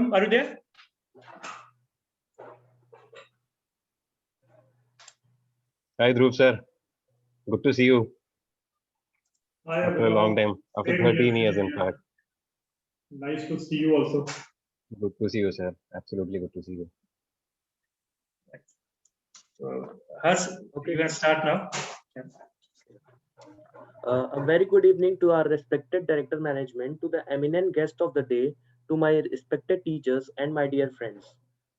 Abhinam, are you there? Hi Dhruv sir, good to see you after a long time, after 13 years in fact. Nice to see you also. Good to see you sir, absolutely good to see you. Harsh, you can start now. A very good evening to our respected director management, to the eminent guest of the day, to my respected teachers and my dear friends.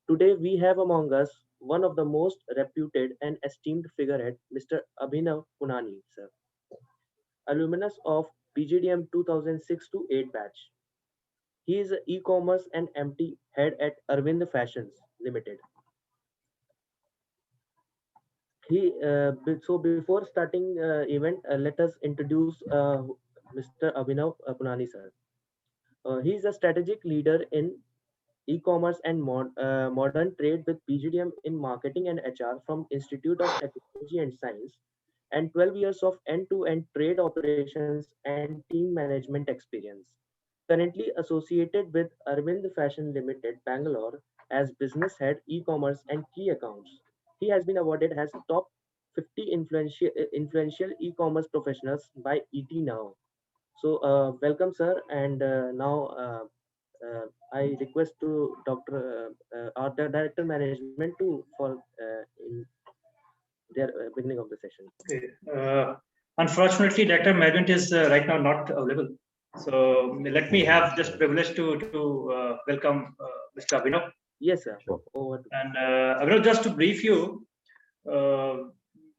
Today we have among us one of the most reputed and esteemed figurehead, Mr. Abhinav Punani, sir, alumnus of PGDM 2006 to 8 batch. He is an e-commerce and MT head at Arvind Fashions Limited. So before starting event, let us introduce Mr. Abhinav Punani, sir. He is a strategic leader in e-commerce and modern trade with PGDM in marketing and HR from Institute of Technology and Science, and 12 years of end-to-end trade operations and team management experience. Currently associated with Arvind Fashion Limited, Bangalore, as business head, e-commerce and key accounts. He has been awarded as top 50 influential e-commerce professionals by ET Now. So welcome, sir, and I request to our director management to for in their beginning of the session. Okay. Unfortunately, director management is right now not available. So let me have this privilege to welcome Mr. Abhinav. Yes, sir. Sure. Over to And Abhinav, just to brief you,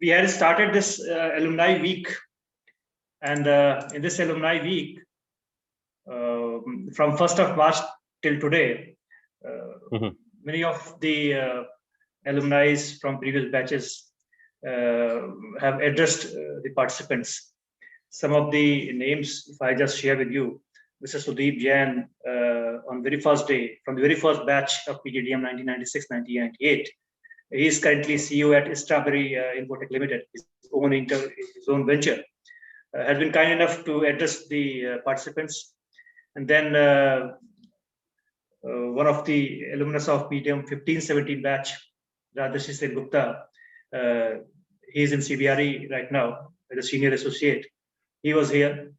we had started this alumni week, and in this alumni week, from 1st of March till today, many of the alumni from previous batches have addressed the participants. Some of the names, if I just share with you, Mr. Sudeep Jain, on very first day, from the very first batch of PGDM 1996-1998, he is currently CEO at Strawberry Infotech Limited, his own venture. Has been kind enough to address the participants. And then one of the alumnus of PGDM 15-17 batch, Radarshi Sen Gupta, he is in CBRE right now as a senior associate. He was here.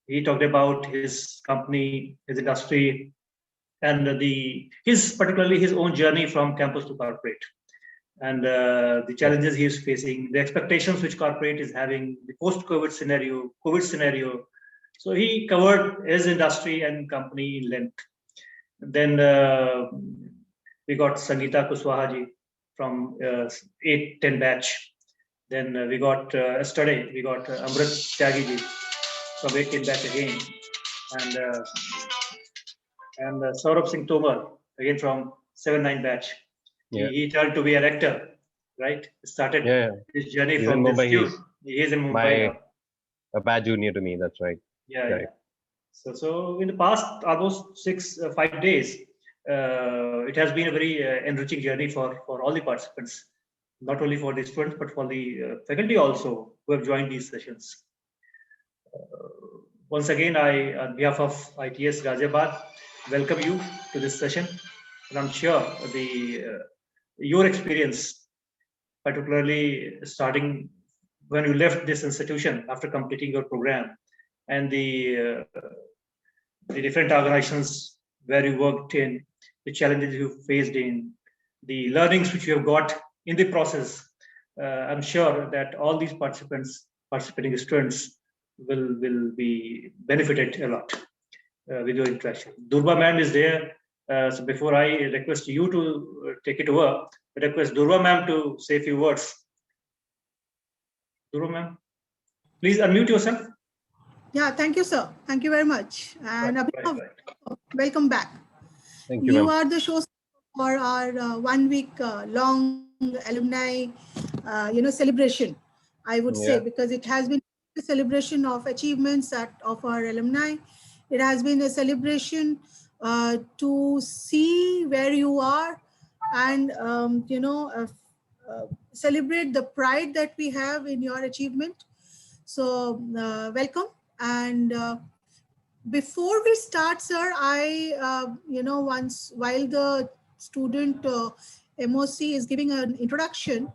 He talked about his company, his industry, and particularly his own journey from campus to corporate, and the challenges he is facing, the expectations which corporate is having, the post-COVID scenario, COVID scenario. So he covered his industry and company in length. Then we got Sangeeta Kushwaha from 8-10 batch. Then we got yesterday we got Amrit Tyagi from 8-10 batch again, and Saurabh Singh Tomar again from 7-9 batch. Yeah. He turned to be a rector, right? Started his journey He's from in this Mumbai. youth. He is in Mumbai now. A bad junior to me, that's right. Yeah, Correct. yeah. So in the past almost 5 days, it has been a very enriching journey for all the participants, not only for the students but for the faculty also who have joined these sessions. Once again, I, on behalf of ITS Ghaziabad, welcome you to this session, and I'm sure your experience, particularly starting when you left this institution after completing your program, and the different organizations where you worked in, the challenges you faced in, the learnings which you have got in the process. I'm sure that all these participating students will be benefited a lot with your interaction. Durva ma'am is there. So before I request you to take it over, I request Durva ma'am to say a few words. Durva ma'am, please unmute yourself. Yeah, thank you, sir. Thank you very much. And Abhinav, welcome back. Thank you, You are the show for our 1 week long alumni, celebration, I would say, because it has been a celebration of achievements of our alumni. It has been a celebration to see where you are and, celebrate the pride that we have in your achievement. So welcome. And before we start, sir, once while the student MOC is giving an introduction,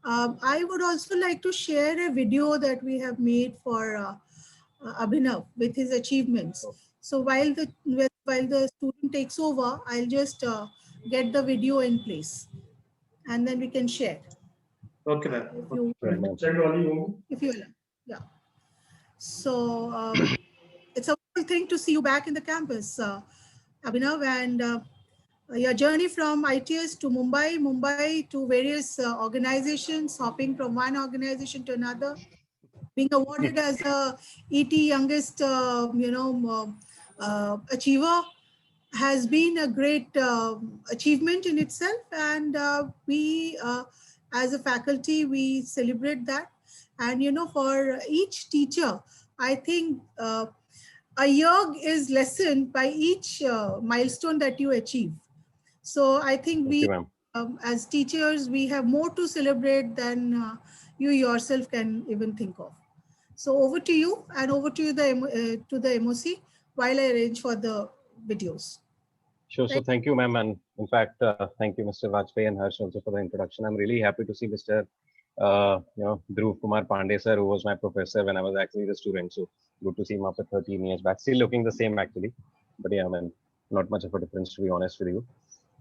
I would also like to share a video that we have made for Abhinav with his achievements. So while the student takes over, I'll just get the video in place, and then we can share. Okay, ma'am. If you allow. Yeah. So it's a wonderful thing to see you back in the campus, Abhinav, and your journey from ITS to Mumbai to various organizations, hopping from one organization to another, being awarded as a ET youngest, achiever has been a great achievement in itself. And we, as a faculty, we celebrate that. And, for each teacher, I think a year is lessened by each milestone that you achieve. So I think Thank you, ma'am. as teachers, we have more to celebrate than you yourself can even think of. So over to you, and over to you to the MOC while I arrange for the videos. Sure. So thank you, ma'am. And in fact, thank you, Mr. Vajpayee and Harsh also for the introduction. I'm really happy to see Mr. Dhruv Kumar Pandey, sir, who was my professor when I was actually the student. So good to see him after 13 years back. Still looking the same, actually. But yeah, I mean, not much of a difference, to be honest with you.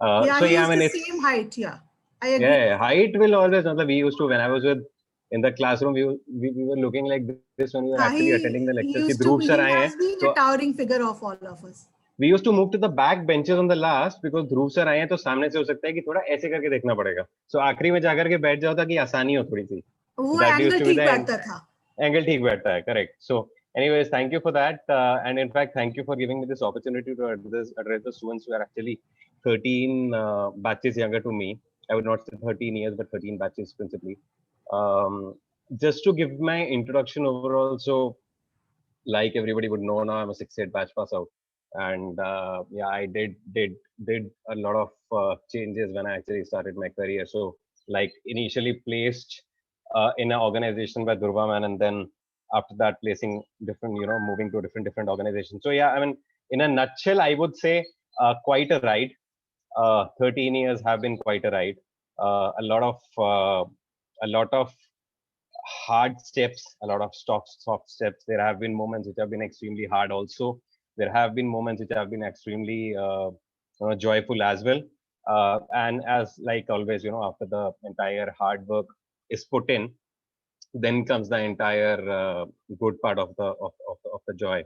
Yeah, so yeah, I mean, the same height. Yeah, I agree. Yeah, height will always. We used to, when I was in the classroom, we were looking like this when we were actually attending the lectures. He has been a towering figure of all of us. We used to move to the back benches on the last because Dhruv sir आए हैं तो सामने से हो सकता है कि थोड़ा ऐसे करके देखना पड़ेगा. So आखिरी में जाकर के बैठ जाओ ताकि आसानी हो थोड़ी सी. वो एंगल ठीक बैठता था. Angle ठीक बैठता है, correct. So anyways, thank you for that, and in fact, thank you for giving me this opportunity to address the students who are actually 13 batches younger to me. I would not say 13 years, but 13 batches principally. Just to give my introduction overall, so like everybody would know now, I'm a 6/8 batch pass out, and yeah, I did a lot of changes when I actually started my career. So like initially placed in an organization by Durva man, and then after that placing different, moving to different organizations. So yeah, I mean, in a nutshell, I would say quite a ride. 13 years have been quite a ride. A lot of hard steps, a lot of soft steps. There have been moments which have been extremely hard also. There have been moments which have been extremely joyful as well. And as like always, after the entire hard work is put in, then comes the entire good part of the joy,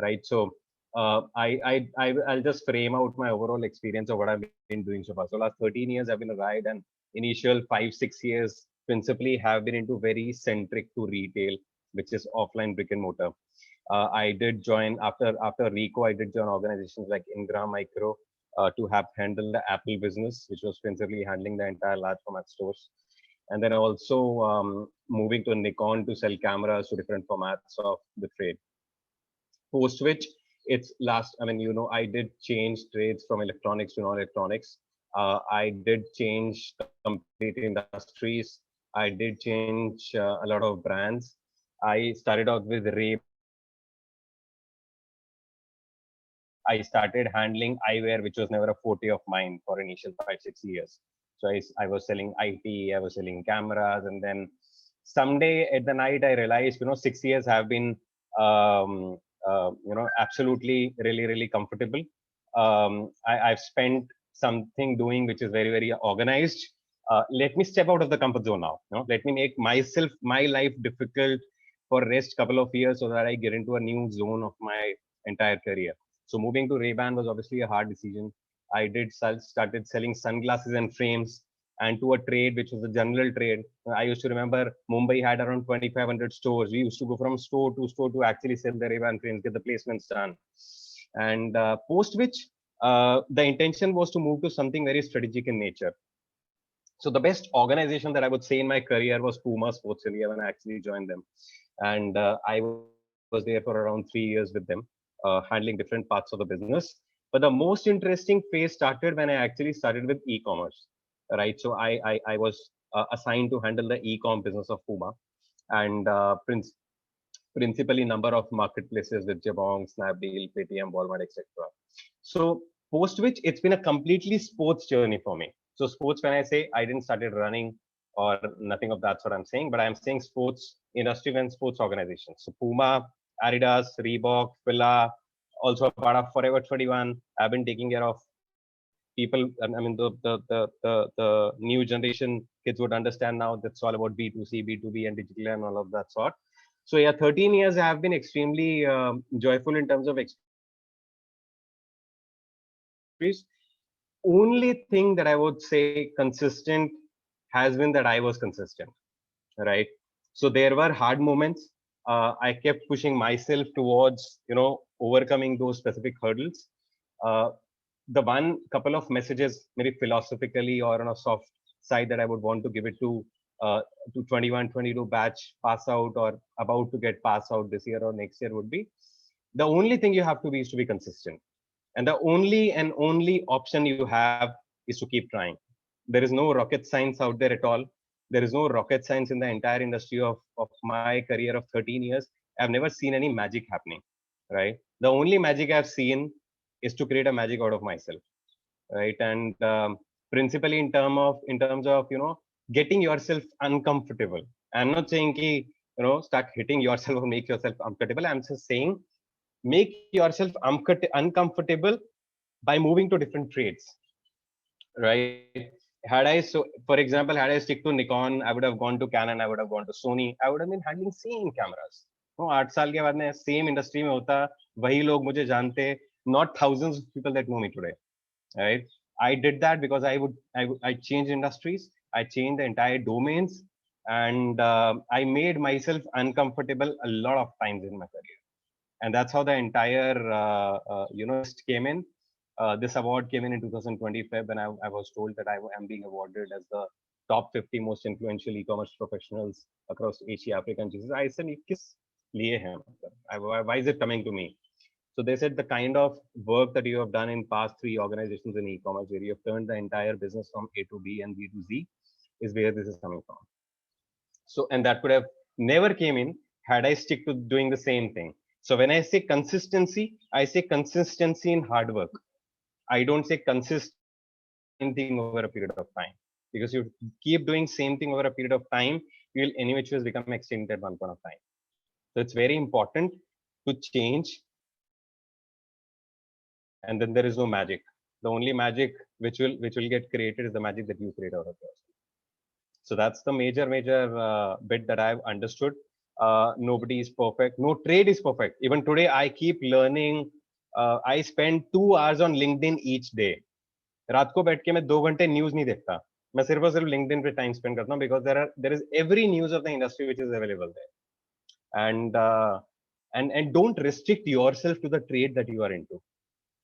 right? So I'll just frame out my overall experience of what I've been doing so far. So last 13 years I've been a ride, and initial 5-6 years principally have been into very centric to retail, which is offline brick and mortar. I did join after RICO. I did join organizations like Ingram Micro to have handled the Apple business, which was principally handling the entire large format stores. And then also moving to Nikon to sell cameras to different formats of the trade. Post which it's last, I mean, I did change trades from electronics to non-electronics. I did change complete industries. I did change a lot of brands. I started out with Ray. I started handling eyewear, which was never a forte of mine for initial 5-6 years. So I was selling IT, I was selling cameras, and then someday at the night I realized, 6 years have been, absolutely really comfortable. I've spent something doing which is very organized. Let me step out of the comfort zone now. Let me make my life difficult for rest couple of years so that I get into a new zone of my entire career. So moving to Ray-Ban was obviously a hard decision. I started selling sunglasses and frames, and to a trade which was a general trade. I used to remember Mumbai had around 2,500 stores. We used to go from store to actually sell the Ray-Ban frames, get the placements done. And post which the intention was to move to something very strategic in nature. So the best organization that I would say in my career was Puma Sportselia when I actually joined them. And I was there for around 3 years with them, handling different parts of the business. But the most interesting phase started when I actually started with e-commerce, right? So I was assigned to handle the e-com business of Puma. And principally number of marketplaces with Jabong, Snapdeal, Paytm, Walmart, etc. So post which it's been a completely sports journey for me. So sports, when I say I didn't started running or nothing of that sort I'm saying, but I'm saying sports industry and sports organizations. So Puma, Adidas, Reebok, Fila, also a part of Forever 21. I've been taking care of people. I mean, the new generation kids would understand now that's all about B2C, B2B, and digital and all of that sort. So yeah, 13 years I have been extremely joyful in terms of experience. Only thing that I would say consistent has been that I was consistent, right? So there were hard moments. I kept pushing myself towards, overcoming those specific hurdles. The one couple of messages, maybe philosophically or on a soft side, that I would want to give it to 21, 22 batch pass out or about to get pass out this year or next year would be, the only thing you have to be is to be consistent. And the only option you have is to keep trying. There is no rocket science out there at all. There is no rocket science in the entire industry of my career of 13 years. I've never seen any magic happening, right? The only magic I've seen is to create a magic out of myself, right? And principally in terms of, getting yourself uncomfortable. I'm not saying ki, start hitting yourself or make yourself uncomfortable. I'm just saying make yourself uncomfortable by moving to different trades, right? For example, had I stick to Nikon, I would have gone to Canon, I would have gone to Sony, I would have been handling same cameras. 8 साल के बाद मैं same industry में होता, वही लोग मुझे जानते, not thousands of people that know me today, right? I did that because I changed industries, I changed the entire domains, and I made myself uncomfortable a lot of times in my career. And that's how the entire list came in. This award came in 2025 when I was told that I am being awarded as the top 50 most influential e-commerce professionals across Asia, Africa, and Jesus. I said, "Kis liye hai? Why is it coming to me?" So they said the kind of work that you have done in past 3 organizations in e-commerce, where you have turned the entire business from A to B and B to Z, is where this is coming from. So, and that could have never came in had I stick to doing the same thing. So when I say consistency, I say consistency in hard work. I don't say consistent thing over a period of time, because you keep doing same thing over a period of time, you will anyway become extinct at one point of time. So it's very important to change. And then there is no magic. The only magic which will get created is the magic that you create out of yourself. So that's the major bit that I've understood. Nobody is perfect. No trade is perfect. Even today, I keep learning. I spend 2 hours on LinkedIn each day. रात को बैठ के मैं 2 घंटे news नहीं देखता, मैं सिर्फ और सिर्फ LinkedIn पे टाइम स्पेंड करता हूँ, because there is every news of the industry which is available there. And don't restrict yourself to the trade that you are into.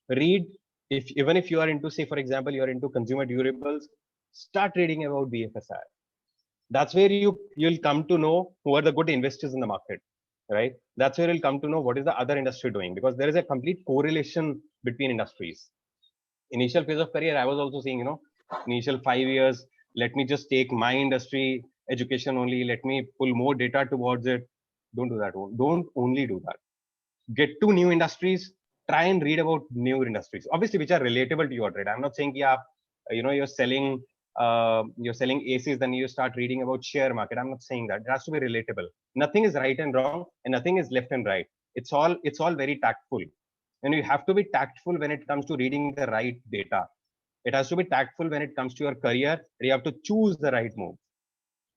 Read, even if you are into, say for example, you are into consumer durables, start reading about BFSI. That's where you'll come to know who are the good investors in the market, right? That's where you'll come to know what is the other industry doing, because there is a complete correlation between industries. Initial phase of career, I was also saying, initial 5 years, let me just take my industry education only, let me pull more data towards it. Don't do that. Don't only do that. Get to new industries, try and read about new industries, obviously, which are relatable to your trade. I'm not saying you're selling ACs, then you start reading about share market. I'm not saying that. It has to be relatable. Nothing is right and wrong, and nothing is left and right. It's all very tactful. And you have to be tactful when it comes to reading the right data. It has to be tactful when it comes to your career. You have to choose the right move,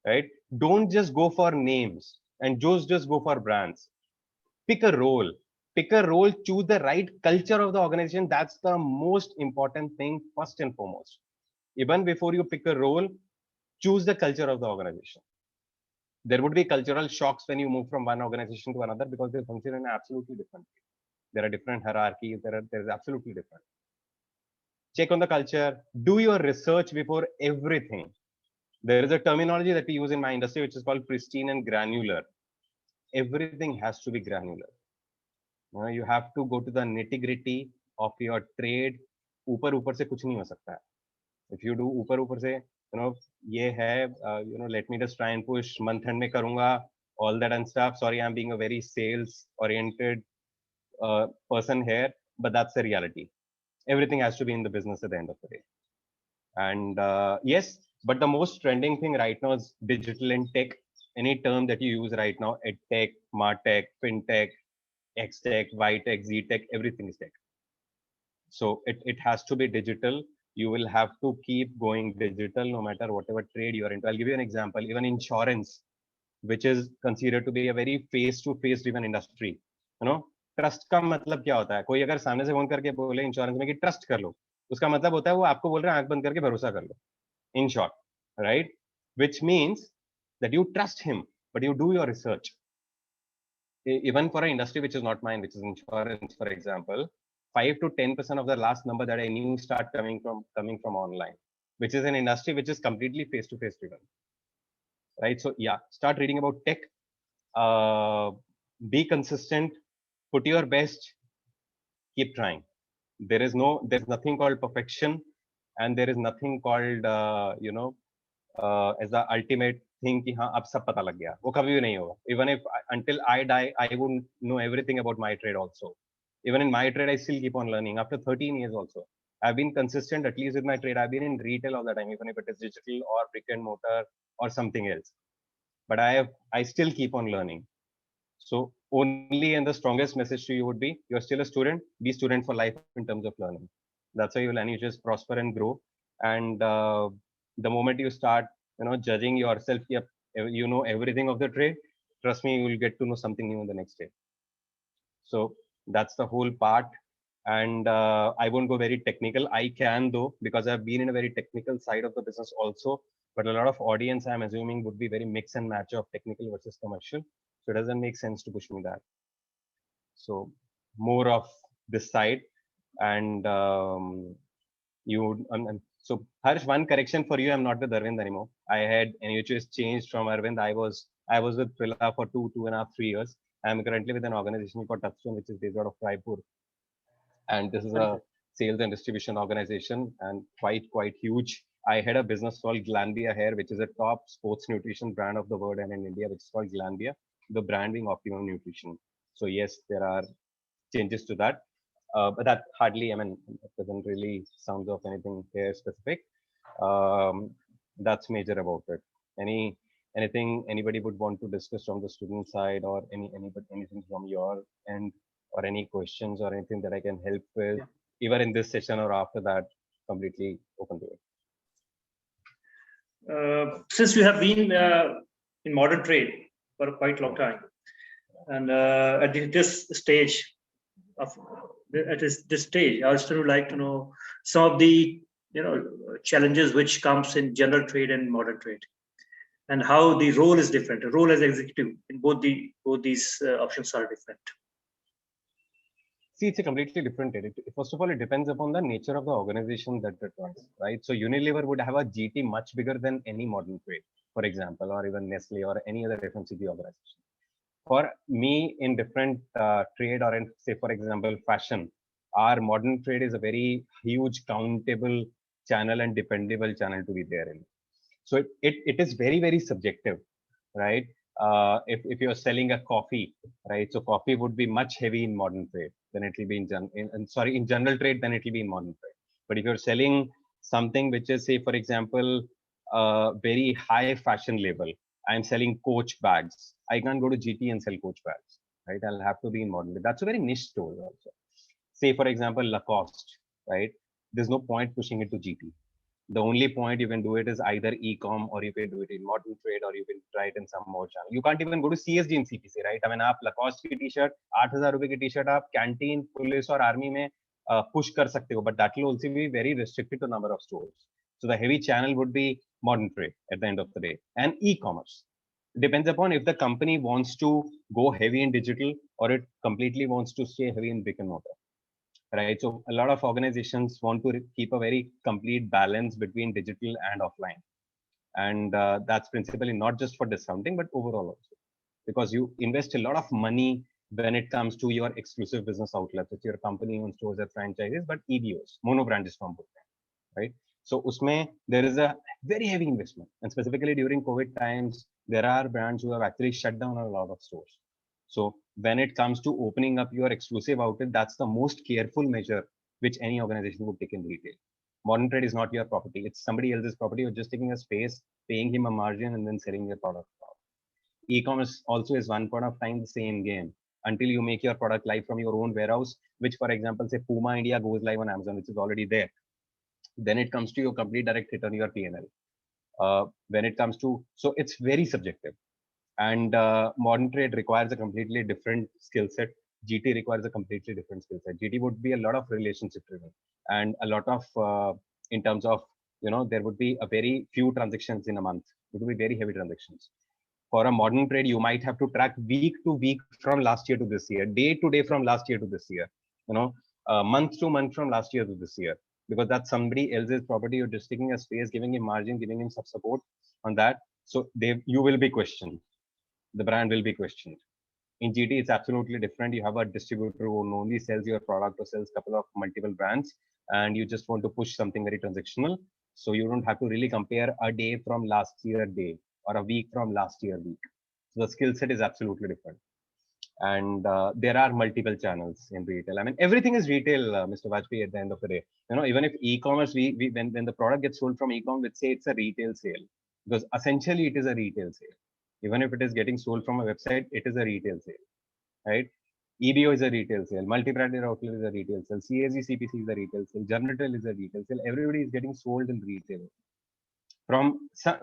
right? Don't just go for names and just go for brands. Pick a role. Choose the right culture of the organization. That's the most important thing, first and foremost. Even before you pick a role, choose the culture of the organization. There would be cultural shocks when you move from one organization to another, because they function in absolutely different way. There are different hierarchies. There's absolutely different. Check on the culture. Do your research before everything. There is a terminology that we use in my industry which is called pristine and granular. Everything has to be granular. You have to go to the nitty-gritty of your trade. ऊपर से कुछ नहीं हो सकता है. If you do ऊपर से, ये है, let me just try and push, month end में करूंगा all that and stuff. Sorry, I'm being a very sales oriented person here, but that's the reality. Everything has to be in the business at the end of the day. And yes, but the most trending thing right now is digital and tech. Any term that you use right now, edtech, martech, fintech, xtech, ytech, ztech, everything is tech. So it has to be digital. You will have to keep going digital no matter whatever trade you're into. I'll give you an example. Even insurance, which is considered to be a very face-to-face driven industry. You know, trust का मतलब क्या होता है? कोई अगर सामने से phone करके बोले इंश्योरेंस में कि ट्रस्ट कर लो, उसका मतलब होता है वो आपको बोल रहे हैं आंख बंद करके भरोसा कर लो. In short, right? Which means that you trust him, but you do your research. Even for an industry which is not mine, which is insurance, for example, 5 to 10% of the last number that I knew start coming from online, which is an industry which is completely face-to-face driven. Right? So yeah, start reading about tech. Be consistent. Put your best. Keep trying. There's nothing called perfection, and there is nothing called as the ultimate thing कि हाँ अब सब पता लग गया. वो कभी भी नहीं होगा. Even if until I die, I wouldn't know everything about my trade also. Even in my trade, I still keep on learning. After 13 years also, I've been consistent at least with my trade. I've been in retail all the time, even if it is digital or brick and mortar or something else. But I still keep on learning. So only and the strongest message to you would be, you're still a student, be student for life in terms of learning. That's how you will and you just prosper and grow. And the moment you start, judging yourself, you know everything of the trade, trust me, you will get to know something new in the next day. So that's the whole part. And I won't go very technical. I can though, because I've been in a very technical side of the business also. But a lot of audience, I'm assuming, would be very mix and match of technical versus commercial. So it doesn't make sense to push me that. So more of this side. And so Harsh, one correction for you, I'm not with Arvind anymore. I had NUHS changed from Arvind. I was with Prila for 2.5, 3 years. I'm currently with an organization called Touchstone, which is based out of Raipur. And this is a sales and distribution organization and quite huge. I had a business called Glanbia here, which is a top sports nutrition brand of the world and in India, which is called Glanbia, the brand being Optimum Nutrition. So yes, there are changes to that. But that hardly, it doesn't really sound of anything here specific. That's major about it. Anything anybody would want to discuss from the student side, or anything from your end, or any questions or anything that I can help with, either in this session or after that, completely open to it. Since you have been in modern trade for a quite long time, and at this stage, I still would like to know some of the challenges which comes in general trade and modern trade, and how the role is different. The role as executive in both these options are different. See, it's a completely different area. First of all, it depends upon the nature of the organization that it runs, right? So Unilever would have a GT much bigger than any modern trade, for example, or even Nestle or any other FMCG organization. For me, in different trade, or in, say, for example, fashion, our modern trade is a very huge countable channel and dependable channel to be there in. So it is very, very subjective, right? If you're selling a coffee, right? So coffee would be much heavy in modern trade than it will be in general trade than it will be in modern trade. But if you're selling something which is, say, for example, very high fashion label, I'm selling Coach bags. I can't go to GT and sell Coach bags, right? I'll have to be in modern trade. That's a very niche store also. Say, for example, Lacoste, right? There's no point pushing it to GT. The only point you can do it is either e-com, or you can do it in modern trade, or you can try it in some more channel. You can't even go to CSG in CPC, right? आप Lacoste की t-shirt, 8,000 रुपए की t-shirt आप canteen, police और army में push कर सकते हो, but that will also be very restricted to number of stores. So the heavy channel would be modern trade at the end of the day, and e-commerce. Depends upon if the company wants to go heavy in digital, or it completely wants to stay heavy in brick and mortar. Right. So a lot of organizations want to keep a very complete balance between digital and offline. And that's principally not just for discounting, but overall also. Because you invest a lot of money when it comes to your exclusive business outlets. It's your company-owned stores or franchises, but EBOs, mono-brand distribution, right? So usme, there is a very heavy investment. And specifically during COVID times, There are brands who have actually shut down a lot of stores. So when it comes to opening up your exclusive outlet, that's the most careful measure which any organization would take in retail. Modern trade is not your property. It's somebody else's property. You're just taking a space, paying him a margin, and then selling your product. E-commerce also is one point of time the same game until you make your product live from your own warehouse, which, for example, say Puma India goes live on Amazon, which is already there. Then it comes to your complete direct hit on your P&L. When it comes to, so it's very subjective. And modern trade requires a completely different skill set. GT requires a completely different skill set. GT would be a lot of relationship driven and a lot of, in terms of, there would be a very few transactions in a month. It would be very heavy transactions. For a modern trade, you might have to track week to week from last year to this year, day to day from last year to this year, month to month from last year to this year, because that's somebody else's property. You're just taking a space, giving him margin, giving him some support on that. So you will be questioned. The brand will be questioned. In GT, it's absolutely different. You have a distributor who only sells your product or sells a couple of multiple brands, and you just want to push something very transactional. So you don't have to really compare a day from last year day or a week from last year week. So the skill set is absolutely different. And there are multiple channels in retail. I mean, everything is retail, Mr. Vajpayee, at the end of the day. Even if e-commerce, when the product gets sold from e-com, let's say it's a retail sale, because essentially it is a retail sale. Even if it is getting sold from a website, it is a retail sale, right? EBO is a retail sale, multi-branded outlet is a retail sale, CAG CPC is a retail sale, Generatel is a retail sale. Everybody is getting sold in retail.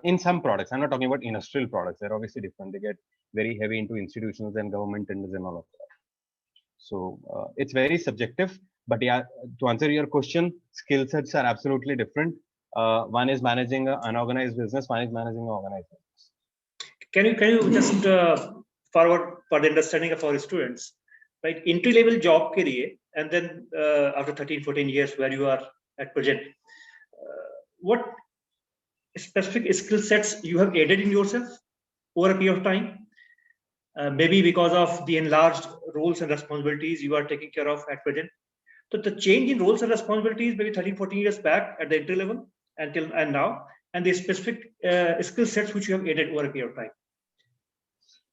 In some products, I'm not talking about industrial products. They're obviously different. They get very heavy into institutions and government tenders and all of that. So it's very subjective. But yeah, to answer your question, skill sets are absolutely different. One is managing an unorganized business. One is managing an organized business. Can you just forward for the understanding of our students, right? Entry level job ke liye, and then after 13-14 years where you are at present, what specific skill sets you have added in yourself over a period of time? Maybe because of the enlarged roles and responsibilities you are taking care of at present. So the change in roles and responsibilities maybe 13-14 years back at the entry level and now, and the specific skill sets which you have added over a period of time.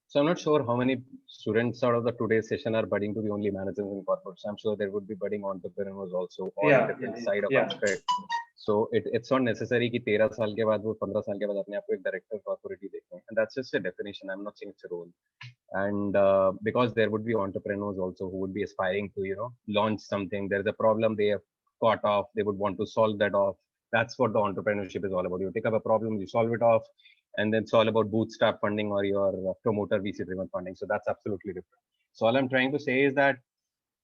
So I'm not sure how many students out of the today's session are budding to be only managers in corporates. I'm sure there would be budding entrepreneurs also on a different side of aspect. So it's not necessary कि 13 साल के बाद वो 15 साल के बाद अपने आप को एक director corporate ही देखें. And that's just a definition. I'm not saying it's a role. And because there would be entrepreneurs also who would be aspiring to, launch something. There's a problem they have caught off. They would want to solve that off. That's what the entrepreneurship is all about. You take up a problem, you solve it off, and then it's all about bootstrap funding or your promoter VC driven funding. So that's absolutely different. So all I'm trying to say is that,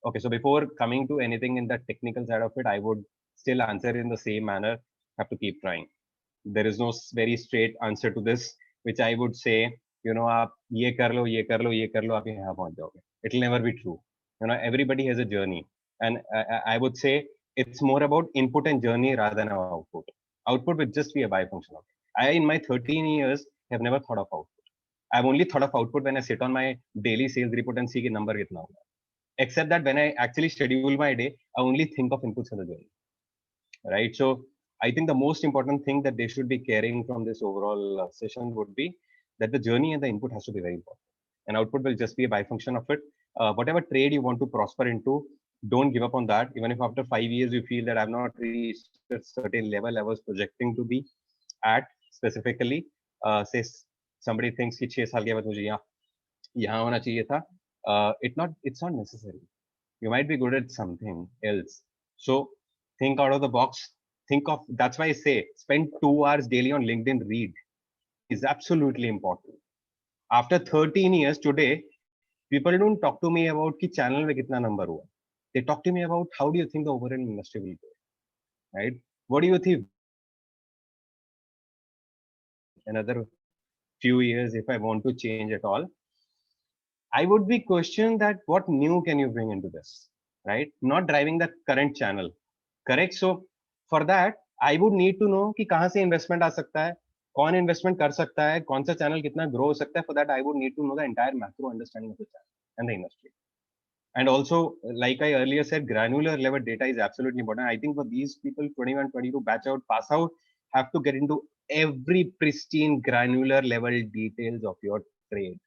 okay, so before coming to anything in the technical side of it, I would still answer in the same manner. Have to keep trying. There is no very straight answer to this, which I would say, आप ये कर लो, ये कर लो, ये कर लो, आप यहाँ पहुँच जाओगे. It will never be true. Everybody has a journey, and I would say it's more about input and journey rather than output. Output would just be a byfunction of it. I, in my 13 years, have never thought of output. I've only thought of output when I sit on my daily sales report and see the number kitna hoga. Except that when I actually schedule my day, I only think of inputs and the journey. Right? So I think the most important thing that they should be carrying from this overall session would be that the journey and the input has to be very important. And output will just be a byfunction of it. Whatever trade you want to prosper into, don't give up on that. Even if after 5 years you feel that I've not reached a certain level I was projecting to be at specifically, say somebody thinks कि 6 साल के बाद मुझे यहाँ होना चाहिए था. It's not necessary. You might be good at something else. So think out of the box. That's why I say spend 2 hours daily on LinkedIn. Read is absolutely important. After 13 years today, people don't talk to me about ki channel mein kitna number hua. They talk to me about how do you think the overall industry will go, right? What do you think? Another few years, if I want to change at all, I would be questioning that what new can you bring into this, right? Not driving the current channel, correct? So for that, I would need to know कि कहाँ से investment आ सकता है, कौन investment कर सकता है, कौन सा channel कितना grow हो सकता है. For that, I would need to know the entire macro understanding of the channel and the industry. And also, like I earlier said, granular level data is absolutely important. I think for these people, 21, 22 batch out, pass out, have to get into every pristine granular level details of your trade,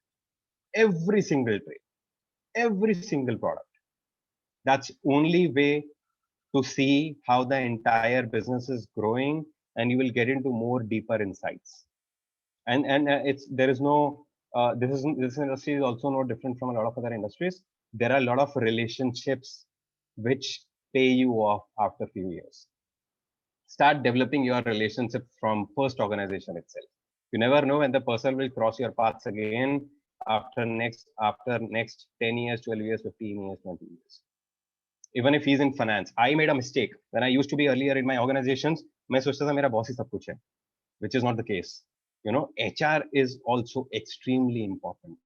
every single trade, every single product. That's only way to see how the entire business is growing, and you will get into more deeper insights. And it's there is no this industry is also no different from a lot of other industries. There are a lot of relationships which pay you off after a few years. Start developing your relationship from first organization itself. You never know when the person will cross your paths again after next 10 years, 12 years, 15 years, 20 years. Even if he's in finance. I made a mistake when I used to be earlier in my organizations. मैं सोचता था मेरा boss ही सब कुछ है, which is not the case. You know, HR is also extremely important.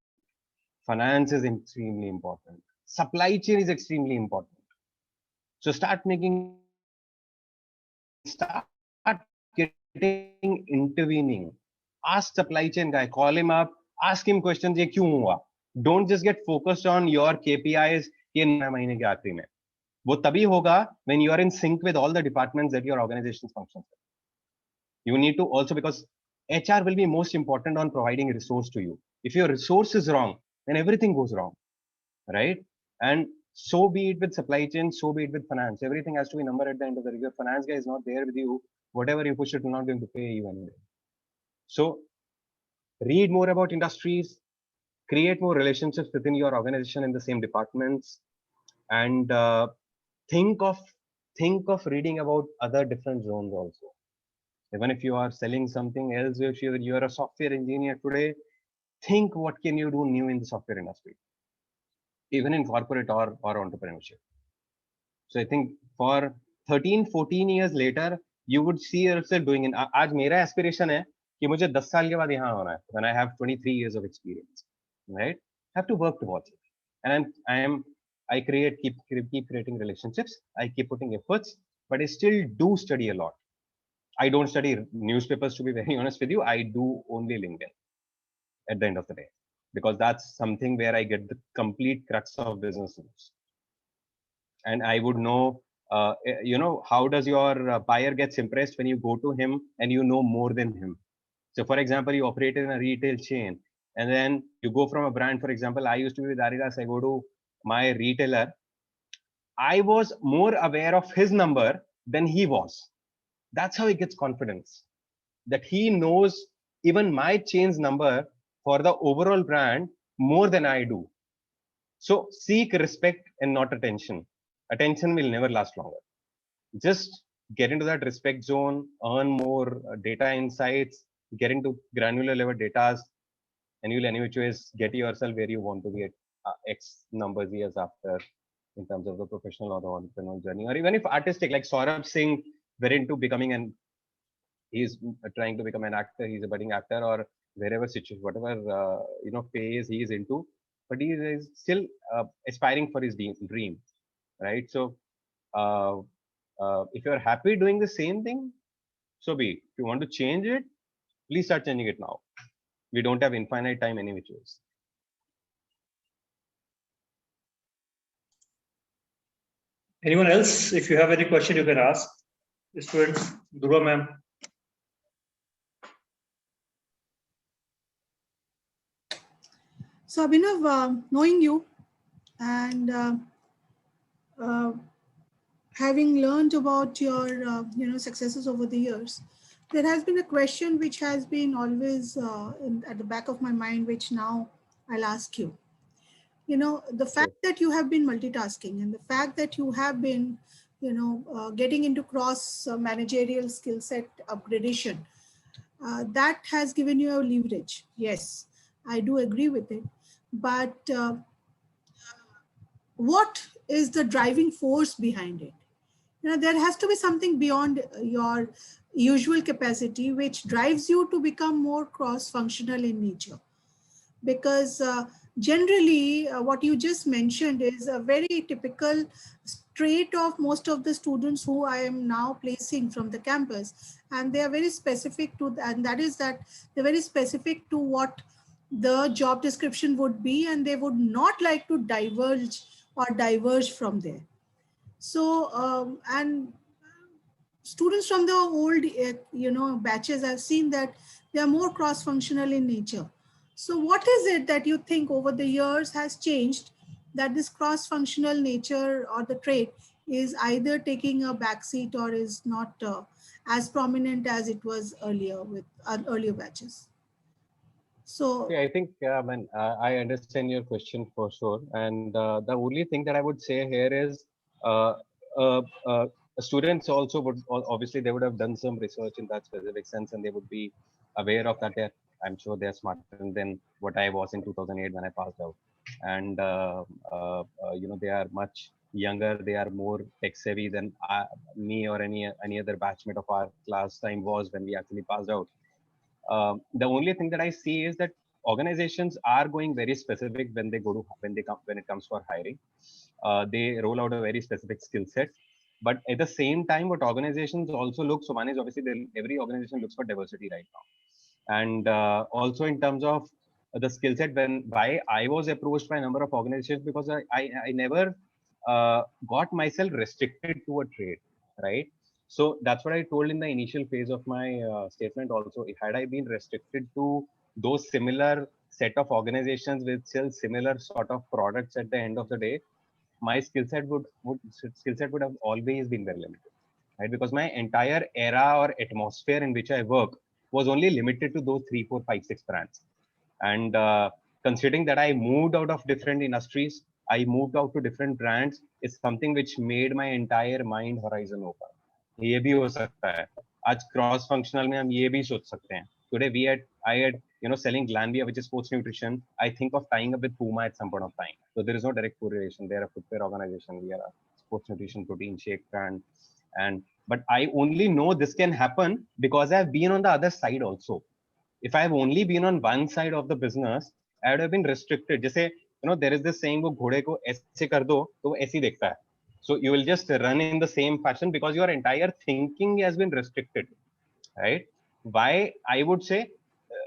Finance is extremely important. Supply chain is extremely important. So start getting intervening. Ask supply chain guy, call him up, ask him questions. ये क्यों हुआ? Don't just get focused on your KPIs. ये महीने के आखिरी में. वो तभी होगा when you are in sync with all the departments that your organization functions with. You need to also, because HR will be most important on providing resource to you. If your resource is wrong, then everything goes wrong, right? And so be it with supply chain, so be it with finance. Everything has to be numbered at the end of the day. If your finance guy is not there with you, whatever you push it will not going to pay you anyway. So read more about industries, create more relationships within your organization in the same departments, and think of reading about other different zones also. Even if you are selling something else, if you are a software engineer today, think what can you do new in the software industry, even in corporate or entrepreneurship. So I think for 13, 14 years later, you would see yourself doing it. आज मेरा aspiration है कि मुझे 10 साल के बाद यहाँ होना है, when I have 23 years of experience, right? I have to work towards it. And I keep creating relationships. I keep putting efforts, but I still do study a lot. I don't study newspapers, to be very honest with you. I do only LinkedIn at the end of the day, because that's something where I get the complete crux of business news. And I would know, how does your buyer gets impressed when you go to him and you know more than him. So for example, you operate in a retail chain and then you go from a brand. For example, I used to be with Adidas. I go to my retailer. I was more aware of his number than he was. That's how he gets confidence, that he knows even my chain's number for the overall brand more than I do. So seek respect and not attention. Attention will never last longer. Just get into that respect zone, earn more data insights, get into granular level data, and you'll anyways get yourself where you want to be at X numbers years after, in terms of the professional or the entrepreneurial journey. Or even if artistic, like Saurabh Singh, we're into becoming he's trying to become an actor, he's a budding actor, or wherever situation, whatever phase he is into, but he is still aspiring for his dream, right? So if you're happy doing the same thing, so be it. If you want to change it, please start changing it now. We don't have infinite time any which ways. Anyone else? If you have any question, you can ask. The students, Dhruva ma'am. So Abhinav, knowing you and having learned about your successes over the years, there has been a question which has been always at the back of my mind, which now I'll ask you. The fact that you have been multitasking and the fact that you have been getting into cross managerial skill set upgradation, that has given you a leverage. Yes, I do agree with it. But what is the driving force behind it? There has to be something beyond your usual capacity which drives you to become more cross-functional in nature. Because generally, what you just mentioned is a very typical trait of most of the students who I am now placing from the campus. And they are very specific to, and that is that they're very specific to what the job description would be, and they would not like to diverge from there. So, students from the old, batches, I've seen that they are more cross-functional in nature. So what is it that you think over the years has changed, that this cross-functional nature or the trait is either taking a backseat or is not as prominent as it was earlier with earlier batches? So Yeah, I think, I understand your question for sure. And the only thing that I would say here is, uh, uh, uh, students also would obviously they would have done some research in that specific sense, and they would be aware of that. I'm sure they're smarter than what I was in 2008 when I passed out. And they are much younger. They are more tech savvy than me or any other batchmate of our class time was when we actually passed out. The only thing that I see is that organizations are going very specific when they go to when it comes for hiring. They roll out a very specific skill set, but at the same time, what organizations also look, so one is obviously every organization looks for diversity right now, and also in terms of the skill set. Why I was approached by a number of organizations, because I never got myself restricted to a trade, right? So that's what I told in the initial phase of my statement also. If had I been restricted to those similar set of organizations with still similar sort of products at the end of the day, my skill set would have always been very limited, right? Because my entire era or atmosphere in which I work was only limited to those 3, 4, 5, 6 brands. And considering that I moved out of different industries, I moved out to different brands, is something which made my entire mind horizon open. ये भी हो सकता है. आज cross functional में हम ये भी सोच सकते हैं. Today I had selling Glanbia, which is sports nutrition. I think of tying up with Puma at some point of time. So there is no direct correlation. They are a footwear organization. We are a sports nutrition protein shake brand. But I only know this can happen because I've been on the other side also. If I've only been on one side of the business, I would have been restricted. जैसे there is this saying, वो घोड़े को ऐसे कर दो तो वो ऐसे ही देखता है. So you will just run in the same fashion because your entire thinking has been restricted, right? Why I would say,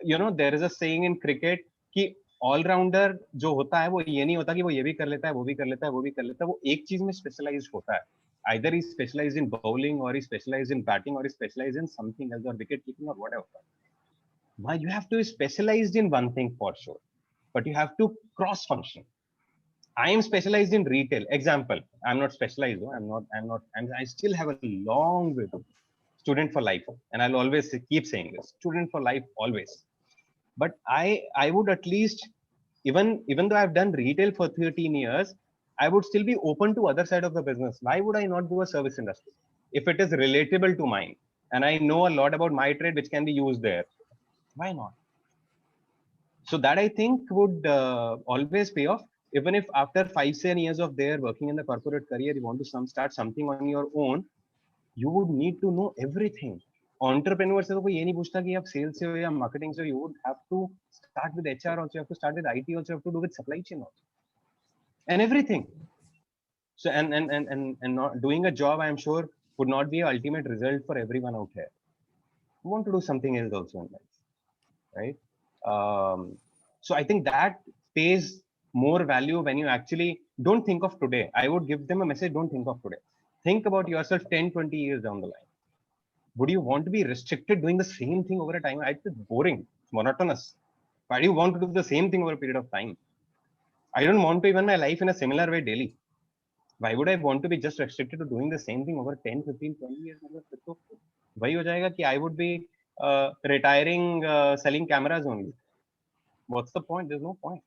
there is a saying in cricket कि all-rounder जो होता है वो ये नहीं होता कि वो ये भी कर लेता है, वो भी कर लेता है, वो भी कर लेता है, वो एक चीज में specialized होता है. Either he's specialized in bowling, or he's specialized in batting, or he's specialized in something else, or wicket keeping, or whatever. Why you have to be specialized in one thing for sure, but you have to cross function. I am specialized in retail. Example, I'm not specialized. I still have a long way to student for life. And I'll always keep saying this, student for life, always. But I would at least, even though I've done retail for 13 years, I would still be open to other side of the business. Why would I not do a service industry? If it is relatable to mine, and I know a lot about my trade, which can be used there, why not? So that I think would always pay off. Even if after 5-7 years of there working in the corporate career, you want to start something on your own, you would need to know everything. Entrepreneur से तो कोई ये नहीं पूछता कि आप sales से हो या marketing से हो. You would have to start with HR also. You have to start with IT also. You have to do with supply chain also, and everything. So and not doing a job, I am sure, would not be an ultimate result for everyone out here. You want to do something else also in life, right? So I think that pays more value when you actually don't think of today. I would give them a message: don't think of today. Think about yourself 10-20 years down the line. Would you want to be restricted doing the same thing over a time? It's boring, it's monotonous. Why do you want to do the same thing over a period of time? I don't want to even my life in a similar way daily. Why would I want to be just restricted to doing the same thing over 10, 15, 20 years? वही हो जाएगा कि I would be retiring selling cameras only. What's the point? There's no point.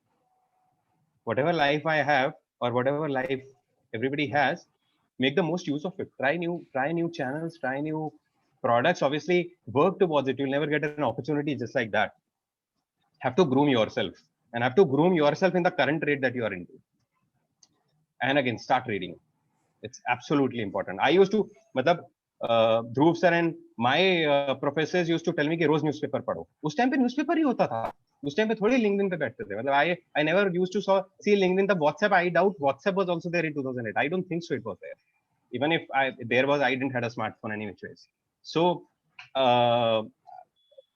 Whatever life I have, or whatever life everybody has, make the most use of it. Try new channels, try new products. Obviously, work towards it. You'll never get an opportunity just like that. Have to groom yourself, and have to groom yourself in the current trade that you are into. And again, start reading. It's absolutely important. I used to, Dhruv sir and my professors used to tell me कि रोज newspaper पढ़ो. उस time पे newspaper ही होता था. उस time पे थोड़ी LinkedIn पे बैठते थे. मतलब I never used to see LinkedIn. The WhatsApp, I doubt WhatsApp was also there in 2008. I don't think so it was there. Even if there was, I didn't have a smartphone any which ways. So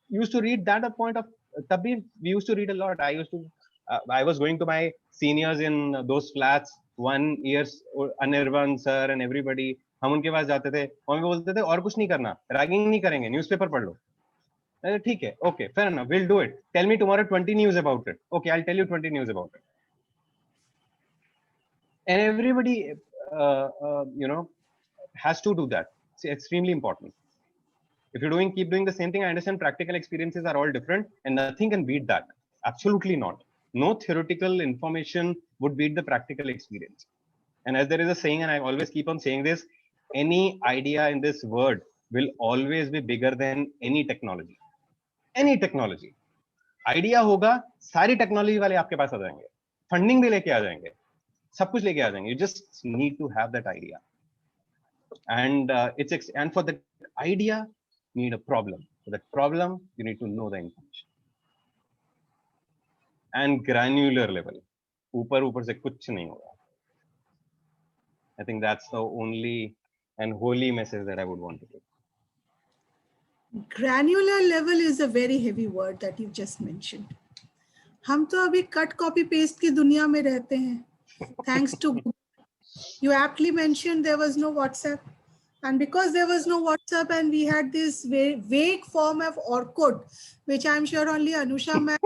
used to read that. A point of Tabhi, we used to read a lot. I was going to my seniors in those flats 1 year, Anirvan sir and everybody, हम उनके पास जाते थे, mummy बोलते थे और कुछ नहीं करना, रैगिंग नहीं करेंगे, न्यूज़पेपर पढ़ लो। ठीक है, okay, fair enough, will do it, tell me tomorrow 20 news about it, okay, I will tell you 20 news about it. And everybody has to do that. It's extremely important. If you're keep doing the same thing, I understand practical experiences are all different and nothing can beat that. Absolutely not. No theoretical information would beat the practical experience. And as there is a saying, and I always keep on saying this, any idea in this world will always be bigger than any technology. Any technology. Idea होगा, सारी technology वाले आपके पास आ जाएंगे, funding भी लेके आ जाएंगे, सब कुछ लेके आ जाएंगे. You just need to have that idea. And and for that idea, you need a problem. For that problem, you need to know the information. And granular level. ऊपर से कुछ नहीं होगा. I think that's the only and holy message that I would want to give. Granular level is a very heavy word that you just mentioned. हम तो अभी cut copy paste की दुनिया में रहते हैं. Thanks to you aptly mentioned there was no WhatsApp. And because there was no WhatsApp and we had this vague form of Orkut, which I'm sure only Anusha ma'am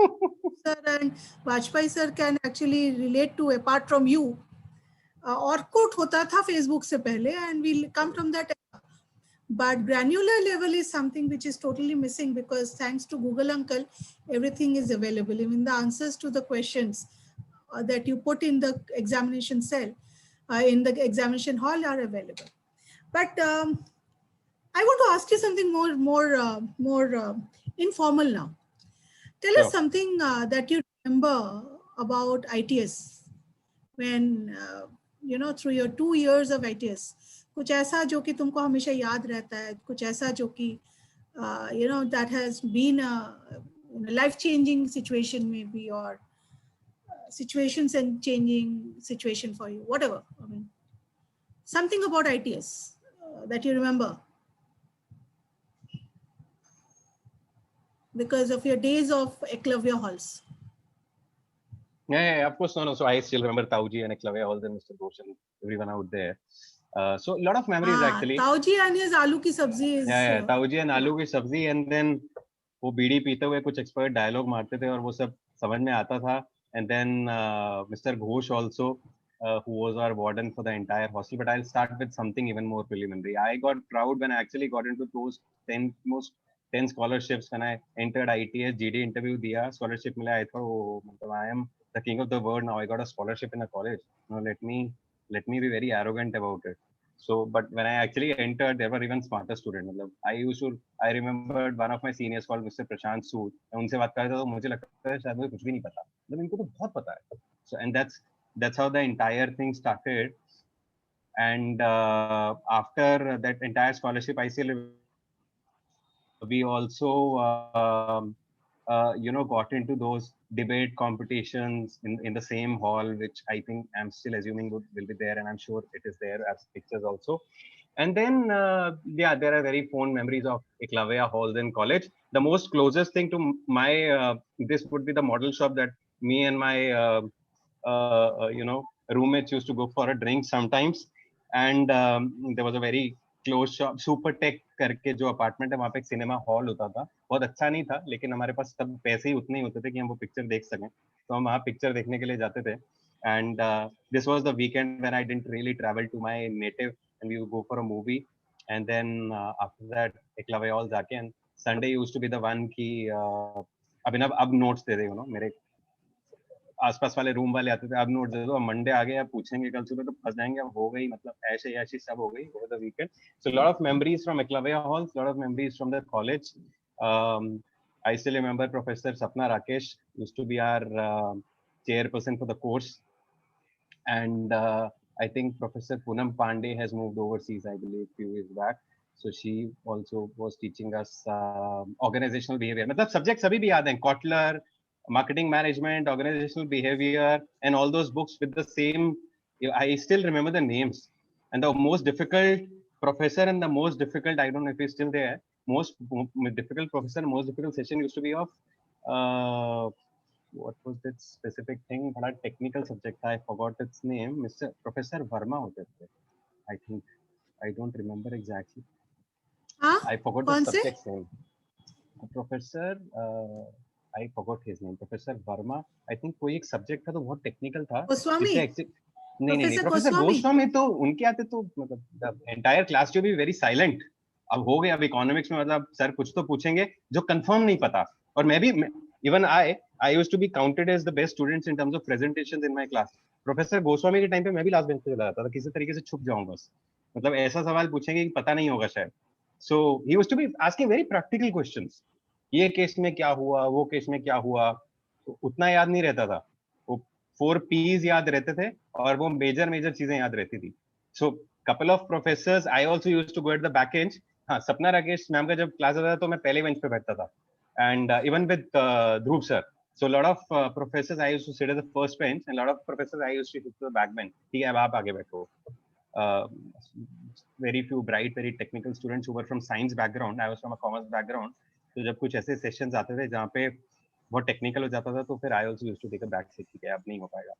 sir and Vajpayee sir can actually relate to apart from you. Orkut hota tha Facebook se pehle and we come from that. But granular level is something which is totally missing because thanks to Google Uncle, everything is available. Even the answers to the questions that you put in the examination cell, in the examination hall are available. But I want to ask you something more informal now. Tell us something that you remember about ITS when through your 2 years of ITS. कुछ ऐसा जो कि तुमको हमेशा याद रहता है, कुछ ऐसा जो कि that has been a life-changing situation maybe, or situations and changing situation for you, whatever. I mean, something about ITS that you remember because of your days of Eklavya halls. Yeah, of course. No. So I still remember Tauji and Eklavya halls and Mr. Roshan, everyone out there. So a lot of memories actually. Tauji and his aloo ki sabzi is. Yeah, Tauji and aloo ki sabzi, and then वो बीड़ी पीते हुए कुछ expert dialogue मारते थे और वो सब समझ में आता था. And then Mr. Ghosh also, who was our warden for the entire hostel. But I'll start with something even more preliminary. I got proud when I actually got into those 10 scholarships when I entered ITS. GD interview दिया, scholarship मिला. I thought, oh, I am the king of the world now. I got a scholarship in a college. Now let me be very arrogant about it. So, but when I actually entered, there were even smarter students. I remembered one of my seniors called Mr. Prashant Sood. उनसे बात करता तो मुझे लगता है शायद मुझे कुछ भी नहीं पता. मतलब इनको तो बहुत पता है. So, and that's how the entire thing started. And after that entire scholarship, we also got into those debate competitions in the same hall, which I think I'm still assuming will be there, and I'm sure it is there as pictures also. And then there are very fond memories of Eklavya halls in college. The most closest thing to my this would be the model shop that me and my roommates used to go for a drink sometimes. And there was a very close shop Supertech करके जो apartment है, वहाँ पे एक cinema hall होता था. बहुत अच्छा नहीं था, लेकिन हमारे पास तब पैसे ही उतने ही होते थे कि हम वो पिक्चर देख सकें, तो हम वहाँ पिक्चर देखने के लिए जाते थे. And this was the weekend when I didn't really travel to my native and we go for a movie. And then after that Eklavya hall जाके, and Sunday used to be the one की अभिनव अब notes दे दे, मेरे आसपास वाले room वाले आते थे, अब नोट दे दो, अब मंडे आ गया, पूछेंगे कल सुबह तो फंस जाएंगे, अब हो गई, मतलब ऐसे ऐसी सब हो गई over the weekend. So lot of memories from Eklavya halls, lot of memories from the college. I still remember Professor Sapna Rakesh used to be our chairperson for the course, and I think Professor Poonam Pandey has moved overseas, I believe, few years back. So she also was teaching us organizational behavior. मतलब subjects अभी भी याद हैं, Kotler, marketing management, organizational behavior, and all those books with the same. I still remember the names. And the most difficult professor and the most difficult, I don't know if he's still there, most difficult professor, most difficult session used to be of what was that specific thing? But a technical subject, I forgot its name. Mr. Professor Verma होते थे, I think. I don't remember exactly. हाँ I forgot the कौन से? subject's name. Professor, I forgot his name. Professor Verma. I think कोई एक subject था तो बहुत technical था. गोस्वामी? जिससे नहीं Professor प्रोफेसर गोस्वामी? गोस्वामी तो उनके आते तो मतलब the entire class to be very silent. अब हो गया, अब इकोनॉमिक्स में मतलब सर कुछ तो पूछेंगे जो कंफर्म नहीं पता. और मैं भी even I used to be counted as the best students in terms of presentations in my class. Professor Goswami के टाइम पे मैं भी लास्ट बेंच पे चला जाता था, किसी तरीके से छुप जाऊं बस. मतलब ऐसा सवाल पूछेंगे कि पता नहीं होगा शायद. So he used to be asking very practical questions. ये केस में क्या हुआ, वो केस में क्या हुआ, तो उतना याद नहीं रहता था. वो 4 P's याद रहते थे और वो मेजर चीजें याद रहती थी. सो couple of professors I also used to go at the back bench. हाँ, सपना राकेश मैम का जब क्लास होता था तो मैं पहले बेंच पे बैठता था. And even with Dhruv sir, so a lot of professors I used to sit at the first bench, and a lot of professors I used to sit to the back bench. ठीक है, अब आप आगे बैठो. Very few bright, very technical students who were from science background. I was from a commerce background. तो जब कुछ ऐसे सेशंस आते थे जहाँ पे बहुत टेक्निकल हो जाता था तो फिर I also used to take a back seat. ठीक है, अब नहीं हो पाएगा.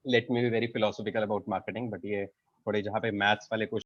Let me be very philosophical about marketing, but ये थोड़े जहाँ पे मैथ्स वाले